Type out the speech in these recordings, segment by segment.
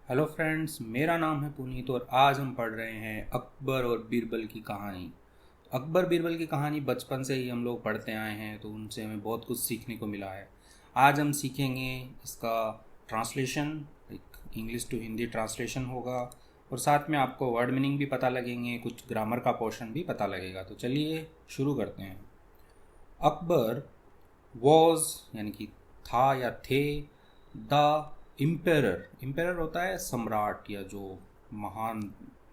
Hello friends, मेरा नाम है पुनीत और आज हम पढ़ रहे हैं अकबर और बीरबल की कहानी। अकबर बीरबल की कहानी बचपन से ही हम लोग पढ़ते आए हैं, तो उनसे हमें बहुत कुछ सीखने को मिला है। आज हम सीखेंगे इसका ट्रांसलेशन, एक इंग्लिश टू हिंदी ट्रांसलेशन होगा और साथ में आपको वर्ड मीनिंग भी पता लगेंगे, कुछ ग्रामर का पोर्शन भी पता लगेगा। तो चलिए शुरू करते हैं। अकबर वॉज यानी कि था या थे, द इम्पेरर। इम्पेरर होता है सम्राट, या जो महान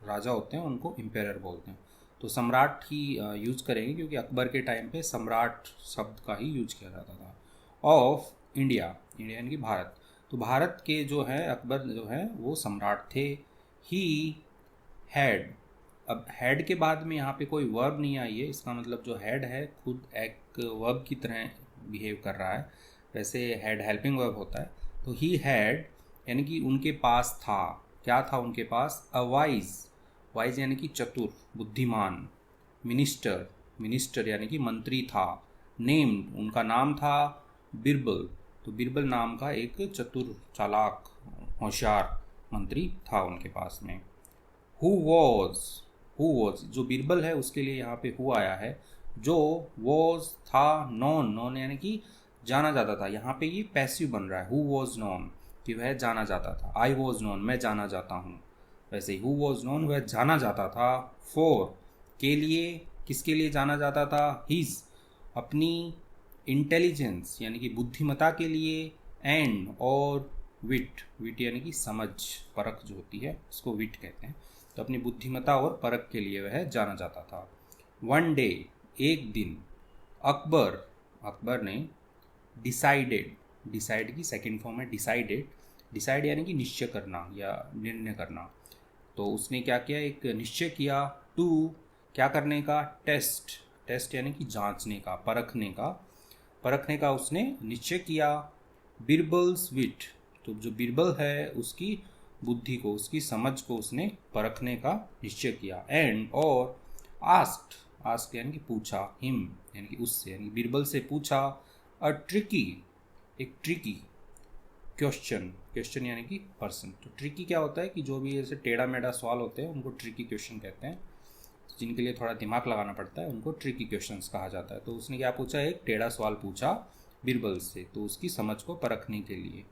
राजा होते हैं उनको इम्पेरर बोलते हैं। तो सम्राट ही यूज करेंगे क्योंकि अकबर के टाइम पे सम्राट शब्द का ही यूज किया जाता था। ऑफ इंडिया, इंडिया यानी कि भारत। तो भारत के जो है अकबर जो है वो सम्राट थे। ही हैड, अब हेड के बाद में यहाँ पे कोई वर्ब नहीं आई है, इसका मतलब जो हेड है खुद एक वर्ब की तरह बिहेव कर रहा है। वैसे हेड हेल्पिंग वर्ब होता है। तो ही हैड यानी कि उनके पास था, क्या था उनके पास? अ वाइज, वाइज यानी कि चतुर, बुद्धिमान। मिनिस्टर, मिनिस्टर यानी कि मंत्री था। नेम्ड, उनका नाम था बिरबल। तो बिरबल नाम का एक चतुर, चालाक, होशियार मंत्री था उनके पास में। हु वॉज, हु वॉज जो बीरबल है उसके लिए यहाँ पे हु आया है। जो वॉज था नॉन, नॉन यानी कि जाना जाता था। यहाँ पे ये पैसिव बन रहा है, हु वॉज नॉन, कि वह जाना जाता था। आई वॉज नॉन, मैं जाना जाता हूँ। वैसे ही हु वॉज नॉन, वह जाना जाता था। फॉर, के लिए, किसके लिए जाना जाता था? हिज, अपनी इंटेलिजेंस यानी कि बुद्धिमता के लिए। एंड, और विट, विट यानी कि समझ, परख जो होती है उसको विट कहते हैं। तो अपनी बुद्धिमता और परख के लिए वह जाना जाता था। वन डे, एक दिन। अकबर, अकबर ने डिसाइडेड, डिसाइड की सेकंड फॉर्म है डिसाइडेड। डिसाइड यानी कि निश्चय करना या निर्णय करना। तो उसने क्या किया? एक निश्चय किया। टू, क्या करने का? टेस्ट, टेस्ट यानी कि जांचने का, परखने का, परखने का उसने निश्चय किया। बिरबल्स विट, तो जो बिरबल है उसकी बुद्धि को, उसकी समझ को उसने परखने का निश्चय किया। एंड, और आस्क्ड, आस्क्ड यानी कि पूछा। हिम यानी कि उससे, यानी बिरबल से पूछा। अ ट्रिकी, एक ट्रिकी क्वेश्चन, क्वेश्चन यानी कि पर्सन। तो ट्रिकी क्या होता है कि जो भी ऐसे टेढ़ा मेढ़ा सवाल होते हैं उनको ट्रिकी क्वेश्चन कहते हैं। तो जिनके लिए थोड़ा दिमाग लगाना पड़ता है उनको ट्रिकी क्वेश्चंस कहा जाता है। तो उसने क्या पूछा? एक टेढ़ा सवाल पूछा बिरबल से, तो उसकी समझ को परखने के लिए।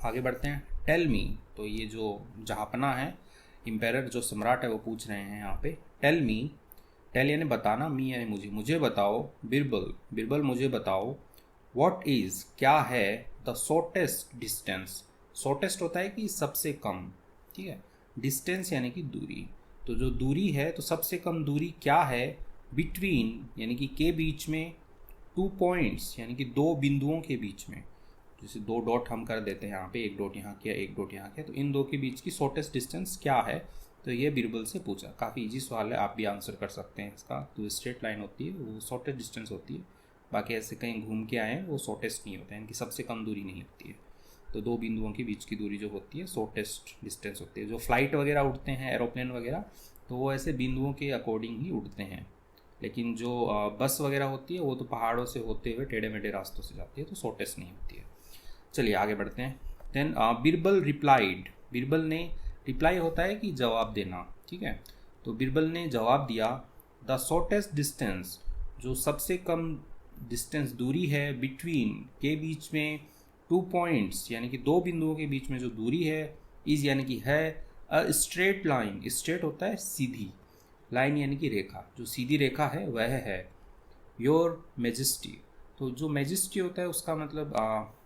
आगे बढ़ते हैं। टेल मी, तो ये जो जहाँपना है, इम्पेरर जो सम्राट है वो पूछ रहे हैं यहाँ पे। टेल मी, टेल यानी बताना, मी यानी मुझे, मुझे बताओ। बिरबल, बिरबल मुझे बताओ। व्हाट इज़, क्या है? द शॉर्टेस्ट डिस्टेंस, शॉर्टेस्ट होता है कि सबसे कम, ठीक है। डिस्टेंस यानी कि दूरी, तो जो दूरी है तो सबसे कम दूरी क्या है? बिटवीन यानी कि के बीच में। टू पॉइंट्स यानी कि दो बिंदुओं के बीच में। जैसे दो डॉट हम कर देते हैं यहाँ पे, एक डॉट यहाँ किया, एक डॉट यहाँ किया, तो इन दो के बीच की शॉर्टेस्ट डिस्टेंस क्या है? तो ये बिरबल से पूछा। काफ़ी इजी सवाल है, आप भी आंसर कर सकते हैं इसका। तो स्ट्रेट लाइन होती है वो शॉर्टेस्ट डिस्टेंस होती है, बाकी ऐसे कहीं घूम के आए हैं वो शॉर्टेस्ट नहीं होता है, इनकी सबसे कम दूरी नहीं होती है। तो दो बिंदुओं के बीच की दूरी जो होती है शॉर्टेस्ट डिस्टेंस होती है। जो फ्लाइट वगैरह उड़ते हैं, एरोप्लेन वगैरह, तो वो ऐसे बिंदुओं के अकॉर्डिंग ही उड़ते हैं। लेकिन जो बस वगैरह होती है वो तो पहाड़ों से होते हुए टेढ़े मेढ़े रास्तों से जाती है, तो शॉर्टेस्ट नहीं होती है। चलिए आगे बढ़ते हैं। देन बिरबल रिप्लाइड, बिरबल ने, रिप्लाई होता है कि जवाब देना, ठीक है। तो बिरबल ने जवाब दिया। द शॉर्टेस्ट डिस्टेंस, जो सबसे कम डिस्टेंस, दूरी है, बिटवीन के बीच में, टू पॉइंट्स यानी कि दो बिंदुओं के बीच में जो दूरी है, इज यानी कि है, अ स्ट्रेट लाइन, स्ट्रेट होता है सीधी, लाइन यानी कि रेखा, जो सीधी रेखा है वह है। योर मेजेस्टी, तो जो मेजेस्टी होता है उसका मतलब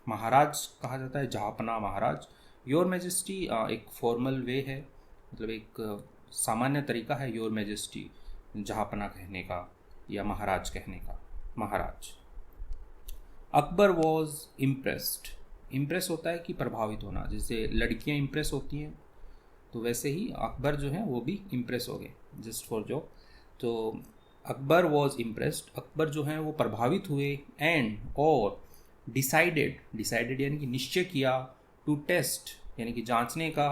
महाराज कहा जाता है, जहाँपना, महाराज। योर मेजेस्टी एक फॉर्मल वे है, मतलब एक सामान्य तरीका है योर मेजेस्टी जहाँपना कहने का या महाराज कहने का, महाराज। अकबर वॉज इम्प्रेस्ड, इम्प्रेस होता है कि प्रभावित होना, जैसे लड़कियां इम्प्रेस होती हैं, तो वैसे ही अकबर जो है वो भी इम्प्रेस हो गए, जस्ट फॉर जो। तो अकबर वॉज इम्प्रेस्ड, अकबर जो है वो प्रभावित हुए। एंड, और डिसाइडेड, डिसाइडेड यानी कि निश्चय किया। टू टेस्ट यानी कि जांचने का।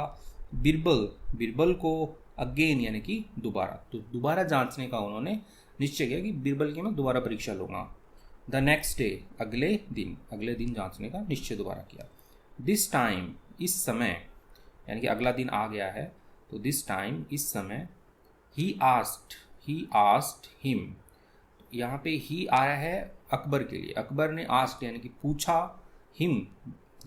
बिरबल, बिरबल को। अगेन यानी कि दोबारा, तो दोबारा जांचने का उन्होंने निश्चय किया कि बिरबल की मैं दोबारा परीक्षा लूँगा। द नेक्स्ट डे, अगले दिन, अगले दिन जांचने का निश्चय दोबारा किया। दिस टाइम, इस समय। यानी कि अगला दिन आ गया है। तो दिस टाइम, इस समय, ही आस्क्ड हिम, यहाँ पे ही आया है अकबर के लिए। अकबर ने आस्क्ड यानी कि पूछा, हिम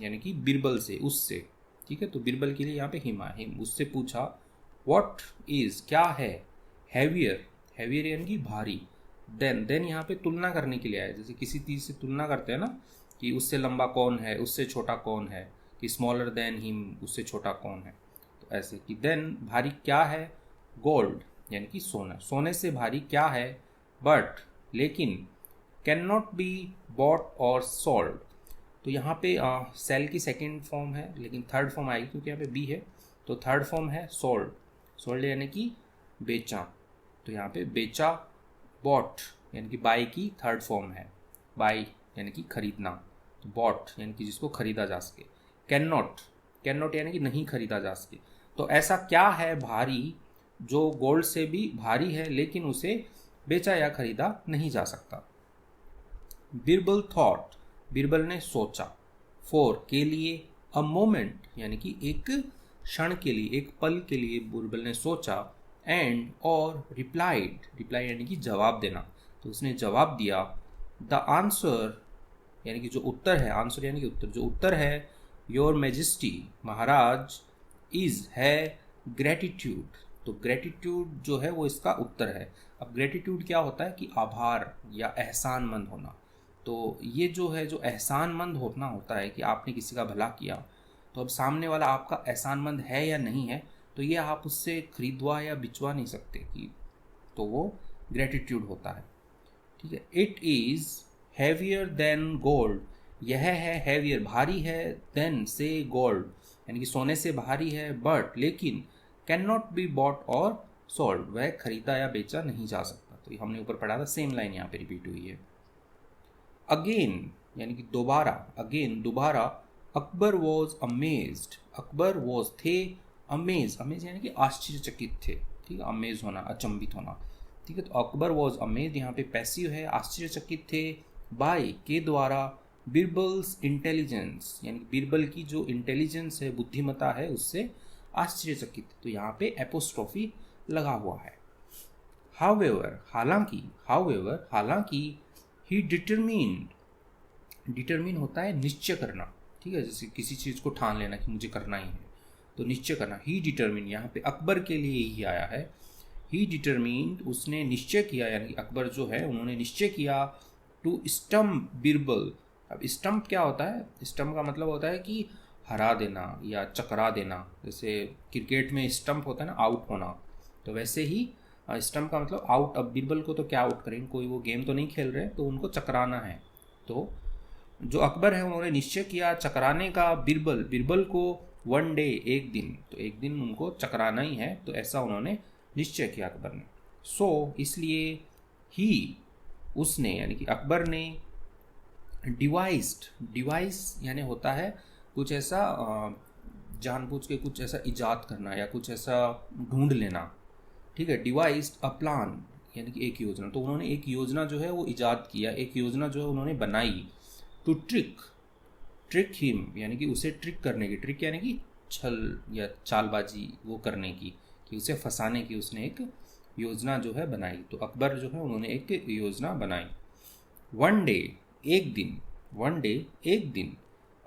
यानी कि बीरबल से, उससे, ठीक है। तो बीरबल के लिए यहाँ पे हिम आया, हिम उससे पूछा, व्हाट इज क्या है, हैवियर यानी कि भारी, देन यहाँ पे तुलना करने के लिए आया। जैसे किसी चीज़ से तुलना करते हैं ना, कि उससे लंबा कौन है, उससे छोटा कौन है, कि स्मॉलर देन हिम, उससे छोटा कौन है। तो ऐसे कि देन भारी क्या है, गोल्ड यानी कि सोना, सोने से भारी क्या है, बट लेकिन, कैन नॉट बी बॉट और सोल्ड। तो यहाँ पे सेल की सेकेंड फॉर्म है, लेकिन थर्ड फॉर्म आएगी क्योंकि यहाँ पे बी है। तो थर्ड फॉर्म है सोल्ड, सोल्ड यानी कि बेचा। तो यहाँ पे बेचा, बॉट यानी कि बाई की थर्ड फॉर्म है, बाई यानी कि खरीदना। तो बॉट यानी कि जिसको खरीदा जा सके। कैन नॉट यानी कि नहीं खरीदा जा सके। तो ऐसा क्या है भारी जो गोल्ड से भी भारी है, लेकिन उसे बेचा या खरीदा नहीं जा सकता। बीरबल थॉट, बीरबल ने सोचा, फॉर के लिए, अ मोमेंट यानी कि एक क्षण के लिए, एक पल के लिए बीरबल ने सोचा, एंड और रिप्लाई यानी कि जवाब देना। तो उसने जवाब दिया, द आंसर यानी कि जो उत्तर है, आंसर यानी कि उत्तर, जो उत्तर है, योर मैजेस्टी महाराज, इज है ग्रेटिट्यूड। तो ग्रेटिट्यूड जो है वो इसका उत्तर है। अब ग्रेटिट्यूड क्या होता है कि आभार या एहसानमंद होना। तो ये जो है, जो एहसानमंद होना होता है कि आपने किसी का भला किया, तो अब सामने वाला आपका एहसानमंद है या नहीं है, तो ये आप उससे खरीदवा या बिचवा नहीं सकते कि, तो वो ग्रेटिट्यूड होता है, ठीक है। It is heavier than gold, यह है हैवियर भारी है, देन से गोल्ड यानी कि सोने से भारी है, बट लेकिन, कैन नॉट बी बॉट और सोल्ड, वह खरीदा या बेचा नहीं जा सकता। तो ये हमने ऊपर पढ़ा था, सेम लाइन यहाँ पे रिपीट हुई है। अगेन यानी कि दोबारा, अगेन दोबारा, Akbar was amazed, Akbar was थे, अमेज यानी कि आश्चर्यचकित थे, ठीक है, अमेज होना, अचंभित होना, ठीक है। तो अकबर वॉज अमेज यहाँ पे पैसिव है, आश्चर्यचकित थे, बाय के द्वारा, बीरबल्स इंटेलिजेंस यानी कि बीरबल की जो इंटेलिजेंस है, बुद्धिमत्ता है, उससे आश्चर्यचकित। तो यहाँ पे एपोस्ट्रोफी लगा हुआ है। हाउएवर हालांकि, ही डिटरमिन होता है निश्चय करना, ठीक है। जैसे किसी चीज़ को ठान लेना कि मुझे करना ही है, तो निश्चय करना। ही डिटरमिन यहाँ पे अकबर के लिए ही आया है। ही डिटरमिन, उसने निश्चय किया, यानी कि अकबर जो है उन्होंने निश्चय किया, टू स्टम्प बीरबल। अब स्टम्प क्या होता है, स्टम्प का मतलब होता है कि हरा देना या चकरा देना। जैसे क्रिकेट में स्टम्प होता है ना, आउट होना, तो वैसे ही स्टम्प का मतलब आउट। अब बीरबल को तो क्या आउट करेंगे, कोई वो गेम तो नहीं खेल रहे, तो उनको चकराना है। तो जो अकबर है उन्होंने निश्चय किया चकराने का बीरबल को, वन डे एक दिन, तो एक दिन उनको चकराना ही है, तो ऐसा उन्होंने निश्चय किया अकबर ने। सो इसलिए, ही उसने यानी कि अकबर ने, डिवाइस यानी होता है कुछ ऐसा जानबूझ के कुछ ऐसा इजाद करना या कुछ ऐसा ढूंढ लेना, ठीक है। डिवाइस्ड अ प्लान यानी कि एक योजना। तो उन्होंने एक योजना जो है वो इजाद किया, एक योजना जो है उन्होंने बनाई, टू ट्रिक हिम यानी कि उसे ट्रिक करने की, ट्रिक यानी कि छल या चालबाजी वो करने की, कि उसे फंसाने की उसने एक योजना जो है बनाई। तो अकबर जो है उन्होंने एक योजना बनाई। वन डे एक दिन,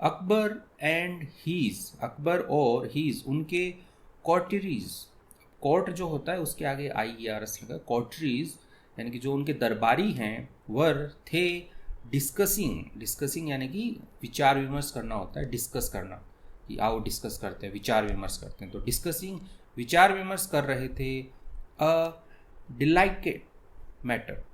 अकबर एंड हीज, अकबर और हीज उनके कॉर्टरीज, कोर्ट जो होता है उसके आगे IERS लगा, कॉर्टरीज यानी कि जो उनके दरबारी हैं, वर थे, डिस्कसिंग यानी कि विचार विमर्श करना होता है, डिस्कस करना, कि आओ डिस्कस करते हैं, विचार विमर्श करते हैं। तो डिस्कसिंग विचार विमर्श कर रहे थे, अ डिलाइकेट मैटर,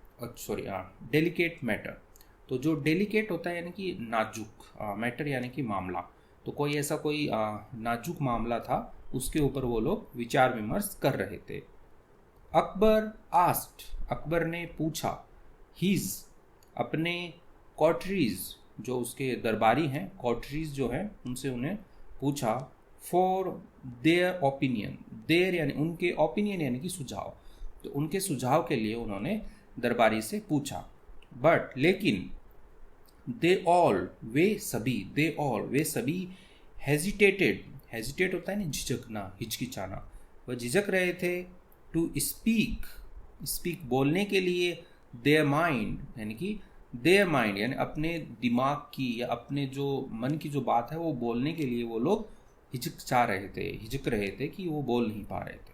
डेलिकेट मैटर। तो जो डेलिकेट होता है यानी कि नाजुक, मैटर यानी कि मामला, तो कोई ऐसा कोई नाजुक मामला था, उसके ऊपर वो लोग विचार विमर्श कर रहे थे। अकबर आस्क्ड, अकबर ने पूछा, हीज अपने कॉर्टरीज जो उसके दरबारी हैं, कॉर्टरीज जो हैं उनसे उन्हें पूछा, फॉर देयर ओपिनियन, देयर यानी उनके, ओपिनियन यानी कि सुझाव, तो उनके सुझाव के लिए उन्होंने दरबारी से पूछा। बट लेकिन, दे ऑल वे सभी हेजिटेटेड हेजिटेट होता है ना, झिझकना, हिचकिचाना, वह झिझक रहे थे टू स्पीक बोलने के लिए देयर माइंड, यानी कि देयर माइंड यानी अपने दिमाग की या अपने जो मन की जो बात है वो बोलने के लिए वो लोग हिचक रहे थे कि वो बोल नहीं पा रहे थे।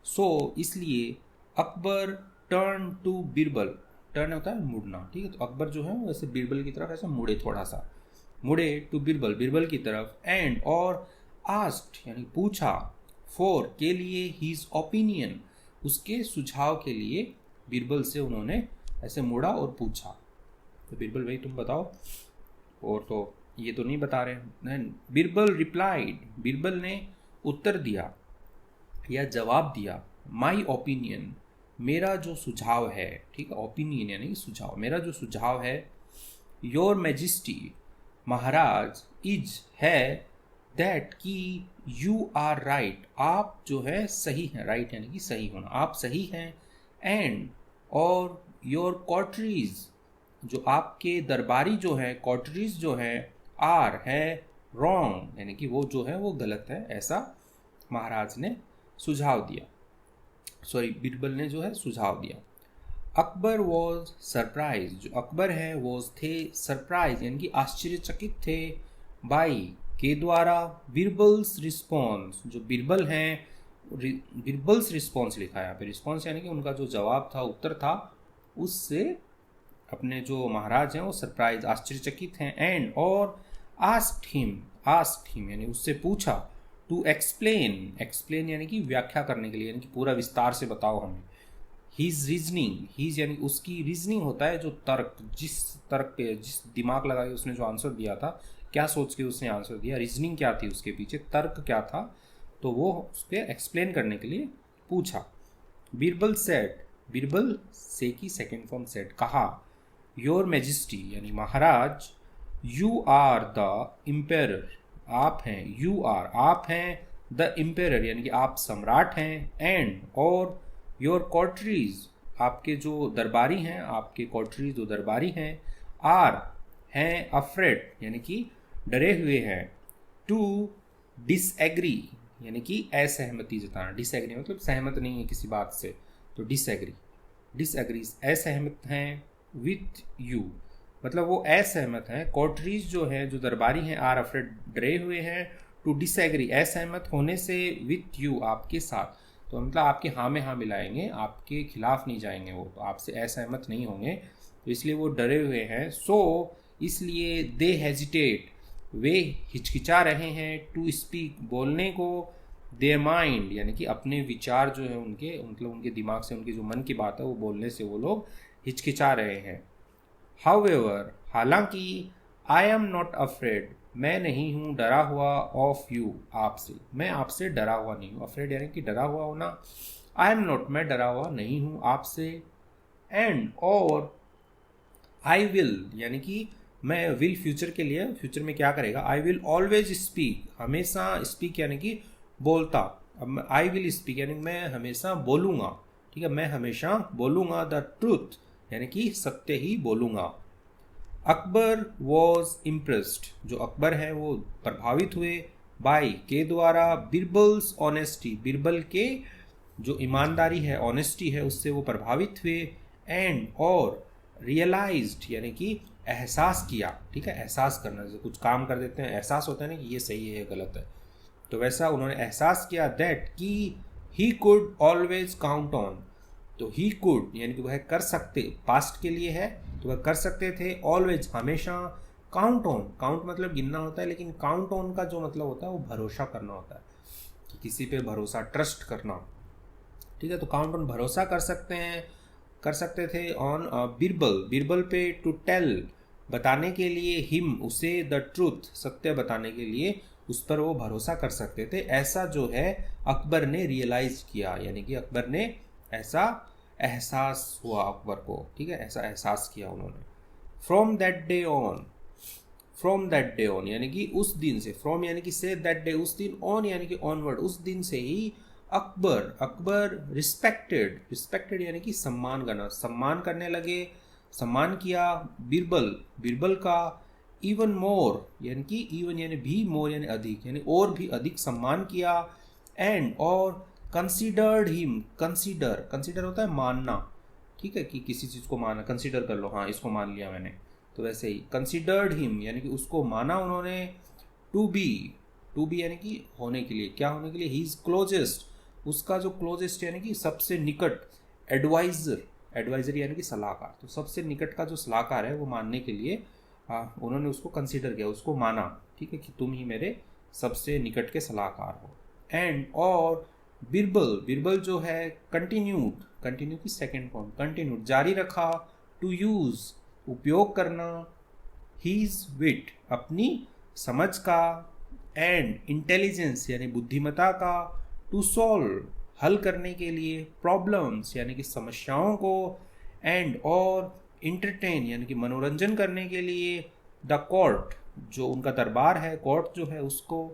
सो इसलिए Akbar turn to Birbal, turn होता है मुड़ना, ठीक है, तो अकबर जो है वो ऐसे बीरबल की तरफ ऐसे मुड़े, थोड़ा सा मुड़े टू बीरबल, बीरबल की तरफ, एंड और आस्क्ड यानी पूछा, फॉर के लिए, हीज ओपिनियन उसके सुझाव के लिए बीरबल से उन्होंने ऐसे मुड़ा और पूछा। तो बीरबल भाई तुम बताओ, और तो ये तो नहीं बता रहे। बीरबल रिप्लाइड, बीरबल ने उत्तर दिया या जवाब दिया, माई ओपिनियन मेरा जो सुझाव है, ठीक है, ओपिनियन यानी सुझाव, मेरा जो सुझाव है, योर मैजेस्टी महाराज, इज है, दैट कि यू आर राइट आप जो है सही हैं, राइट यानी कि सही होना, आप सही हैं, एंड और योर कॉटरीज जो आपके दरबारी जो है, कॉटरीज जो है, आर है रॉन्ग यानी कि वो जो है वो गलत है, ऐसा महाराज ने सुझाव दिया, बीरबल ने जो है सुझाव दिया। अकबर वॉज सरप्राइज, जो अकबर है वॉज थे सरप्राइज यानी कि आश्चर्यचकित थे, बाई के द्वारा, बीरबल्स रिस्पॉन्स जो बीरबल हैं, बीरबल्स रिस्पॉन्स लिखा है यहाँ पे, रिस्पॉन्स यानी कि उनका जो जवाब था, उत्तर था, उससे अपने जो महाराज हैं वो सरप्राइज आश्चर्यचकित हैं, एंड और आस्क्ड हिम यानी उससे पूछा, टू एक्सप्लेन यानी कि व्याख्या करने के लिए, यानी कि पूरा विस्तार से बताओ हमें, हीज रीजनिंग, हीज यानी उसकी रीजनिंग होता है जो तर्क, जिस तर्क पे जिस दिमाग लगा के उसने जो आंसर दिया था, क्या सोच के उसने आंसर दिया, रीजनिंग क्या थी उसके पीछे, तर्क क्या था, तो वो उसके एक्सप्लेन करने के लिए पूछा। बीरबल सेड, बीरबल से की सेकेंड फॉर्म सेड कहा, योर मैजेस्टी यानी महाराज, यू आर द इम्पेरर आप हैं, यू आर आप हैं, द इम्पेरर यानी कि आप सम्राट हैं, एंड और योर कॉटरीज आपके जो दरबारी हैं, आपके कॉटरीज जो दरबारी हैं, आर हैं अफ्रेड यानी कि डरे हुए हैं, टू डिसएग्री यानी कि असहमति जताना, डिसएग्री मतलब सहमत नहीं है किसी बात से, तो डिसएग्री असहमत हैं, विथ यू मतलब वो असहमत हैं, कॉटरीज जो हैं जो दरबारी हैं, आर अफ्रेड डरे हुए हैं, टू डिसएग्री असहमत होने से, विथ यू आपके साथ, तो मतलब आपके हाँ में हाँ मिलाएंगे, आपके खिलाफ नहीं जाएंगे, वो तो आपसे असहमत नहीं होंगे, तो इसलिए वो डरे हुए हैं, सो इसलिए दे हेजिटेट वे हिचकिचा रहे हैं, टू स्पीक बोलने को, देयर माइंड यानी कि अपने विचार जो है उनके, मतलब उनके दिमाग से उनकी जो मन की बात है वो बोलने से वो लोग हिचकिचा रहे हैं। हाउएवर हालांकि, आई एम नॉट अफ्रेड मैं नहीं हूँ डरा हुआ, ऑफ यू आपसे, मैं आपसे डरा हुआ नहीं हूँ, अफ्रेड यानी कि डरा हुआ होना, आई एम नॉट मैं डरा हुआ नहीं हूँ आपसे, एंड और आई विल यानी कि मैं, विल फ्यूचर के लिए, फ्यूचर में क्या करेगा, आई विल ऑलवेज स्पीक हमेशा, स्पीक यानी कि बोलता, अब आई विल स्पीक यानी मैं हमेशा बोलूँगा, ठीक है, मैं हमेशा बोलूँगा, द ट्रूथ यानी कि सत्य ही बोलूँगा। अकबर वॉज इम्प्रेस्ड जो अकबर है वो प्रभावित हुए, बाई के द्वारा, बीरबल्स ऑनेस्टी बीरबल के जो ईमानदारी है, ऑनेस्टी है, उससे वो प्रभावित हुए, एंड और रियलाइज्ड यानी कि एहसास किया, ठीक है, एहसास करना, जैसे कुछ काम कर देते हैं एहसास होता है ना कि ये सही है ये गलत है, तो वैसा उन्होंने एहसास किया, दैट कि he could always count on, तो ही कुड यानी कि वह कर सकते, पास्ट के लिए है तो वह कर सकते थे, ऑलवेज हमेशा, काउंट ऑन, काउंट मतलब गिनना होता है, लेकिन काउंट ऑन का जो मतलब होता है वो भरोसा करना होता है, कि किसी पे भरोसा, ट्रस्ट करना, ठीक है, तो काउंट ऑन भरोसा कर सकते थे, ऑन बीरबल पे, टू टेल बताने के लिए, हिम उसे, द ट्रूथ सत्य बताने के लिए उस पर वो भरोसा कर सकते थे, ऐसा जो है अकबर ने रियलाइज किया, यानी कि अकबर ने ऐसा एहसास हुआ अकबर को, ठीक है, ऐसा एहसास किया उन्होंने। फ्रॉम दैट डे ऑन यानी कि उस दिन से, फ्रॉम यानी कि से, दैट डे उस दिन, ऑन यानी कि ऑनवर्ड उस दिन से ही, अकबर रिस्पेक्टेड यानी कि सम्मान करने लगे, सम्मान किया, बीरबल का, इवन मोर यानी कि इवन यानी भी, मोर यानी अधिक, यानी और भी अधिक सम्मान किया। एंड और कंसिडर्ड हिम, कंसिडर होता है मानना, ठीक है, कि किसी चीज़ को माना, कंसिडर कर लो, हाँ इसको मान लिया मैंने, तो वैसे ही कंसिडर्ड हिम यानी कि उसको माना उन्होंने। टू बी यानी कि होने के लिए, क्या होने के लिए, ही इज क्लोजेस्ट, उसका जो क्लोजेस्ट यानी कि सबसे निकट, एडवाइजर यानी कि सलाहकार, तो सबसे निकट का जो सलाहकार है वो मानने के लिए उन्होंने उसको कंसिडर किया, उसको माना, ठीक है, कि तुम ही मेरे सबसे निकट के सलाहकार हो। एंड और बिरबल जो है कंटिन्यू की सेकेंड फॉर्म, कंटिन्यूड जारी रखा। टू यूज उपयोग करना। हीज विट अपनी समझ का। एंड इंटेलिजेंस यानी बुद्धिमता का। टू सॉल्व हल करने के लिए। प्रॉब्लम्स यानी कि समस्याओं को। एंड और इंटरटेन यानी कि मनोरंजन करने के लिए। द कोर्ट जो उनका दरबार है, कोर्ट जो है उसको।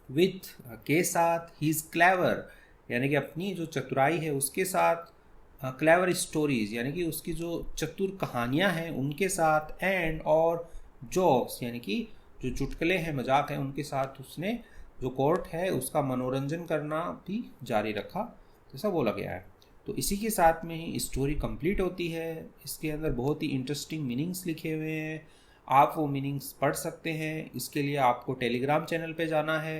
विथ के साथ। ही इज क्लेवर यानी कि अपनी जो चतुराई है उसके साथ। क्लेवर स्टोरीज यानी कि उसकी जो चतुर कहानियाँ हैं उनके साथ। एंड और जोक्स यानी कि जो चुटकुले हैं, मजाक हैं, उनके साथ उसने जो कोर्ट है उसका मनोरंजन करना भी जारी रखा, जैसा बोला गया है। तो इसी के साथ में ही स्टोरी कंप्लीट होती है। इसके अंदर बहुत ही इंटरेस्टिंग मीनिंग्स लिखे हुए हैं, आप वो मीनिंग्स पढ़ सकते हैं। इसके लिए आपको टेलीग्राम चैनल पे जाना है।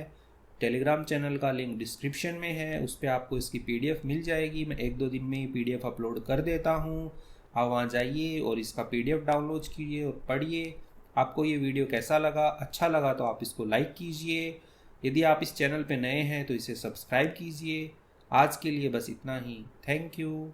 टेलीग्राम चैनल का लिंक डिस्क्रिप्शन में है, उस पर आपको इसकी पीडीएफ मिल जाएगी। मैं 1-2 दिन में ही पीडीएफ अपलोड कर देता हूँ। आप वहाँ जाइए और इसका पीडीएफ डाउनलोड कीजिए और पढ़िए। आपको ये वीडियो कैसा लगा, अच्छा लगा तो आप इसको लाइक कीजिए। यदि आप इस चैनल पे नए हैं तो इसे सब्सक्राइब कीजिए। आज के लिए बस इतना ही। Thank you.